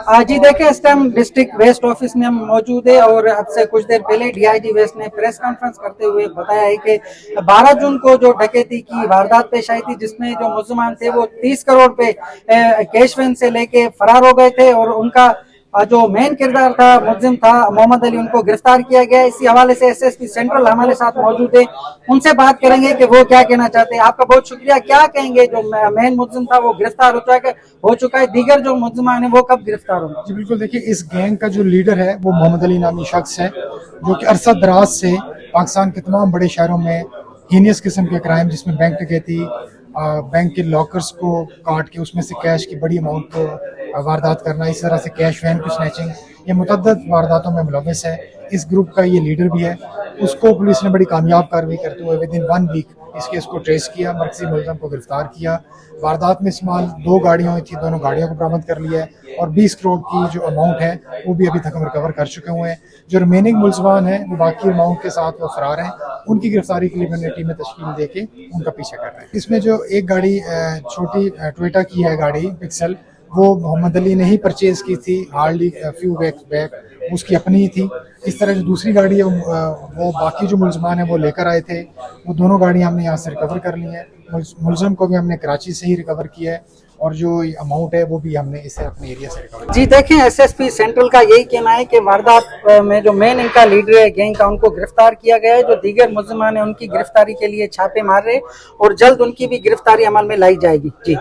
जी देखिए, इस time district waste office में हम मौजूद है और अब से कुछ देर पहले डीआईजी वेस्ट ने प्रेस कॉन्फ्रेंस करते हुए बताया है कि 12 जून को जो डकैती की वारदात पेश आई थी, जिसमें जो मुलजमान थे वो 30 करोड़ पे कैश वैन से लेके फरार हो गए थे और उनका जो मेन किरदार था, मुलजिम था मोहम्मद अली, उनको गिरफ्तार किया गया। इसी हवाले से एसएसपी सेंट्रल हमारे साथ मौजूद है, उनसे बात करेंगे कि वो क्या कहना चाहते हैं। आपका बहुत शुक्रिया। क्या कहेंगे, जो मेन मुलजिम था वो गिरफ्तार हो चुका है, दीगर जो मुलजिमान है वो कब गिरफ्तार होंगे? जी बिल्कुल, देखिए इस गैंग का जो लीडर है वो मोहम्मद अली नामी शख्स है, जो कि अरसा दराज से पाकिस्तान के तमाम बड़े शहरों में हीनियस किस्म के क्राइम, जिसमें बैंक डकैती, बैंक के लॉकर्स को काट के उसमें से कैश की बड़ी अमाउंट को वारदात करना, इस तरह से कैश वैन को स्नैचिंग, ये मुतअद्दिद वारदातों में मुलव्वस है। इस ग्रुप का ये लीडर भी है। उसको पुलिस ने बड़ी कामयाब कार्रवाई करते हुए विद इन 1 वीक इस केस को ट्रेस किया, मरकजी मुलज़म को गिरफ्तार किया। वारदात में इस्तेमाल 2 गाड़ियाँ हुई थी, दोनों गाड़ियों को बरामद कर लिया है और 20 करोड़ की जो अमाउंट है वो भी अभी तक हम रिकवर कर चुके हुए हैं। जो रिमेनिंग मुलज़मान हैं वो बाकी अमाउंट के साथ वो फरार हैं। उनकी गिरफ्तारी के लिए मैंने टीमें तश्कील दे के उनका पीछा कर रहे हैं। इसमें जो एक गाड़ी छोटी टोयोटा की है गाड़ी पिक्सल, वो मोहम्मद अली ने ही परचेज की थी हार्डली फ्यू वीक्स बैक, उसकी अपनी ही थी। इस तरह जो दूसरी गाड़ी है वो बाकी जो मुलजमान है वो लेकर आए थे। वो दोनों गाड़ियाँ हमने यहाँ से रिकवर कर ली हैं। मुलजम को भी हमने कराची से ही रिकवर किया है और जो अमाउंट है वो भी हमने इसे अपने एरिया से रिकवर। जी देखें, एसएसपी सेंट्रल का यही कहना है कि वारदात में जो मेन इनका लीडर है गैंग का, उनको गिरफ्तार किया गया है। जो दीगर मुलजमान है उनकी गिरफ्तारी के लिए छापे मार रहे और जल्द उनकी भी गिरफ्तारी अमल में लाई जाएगी। जी।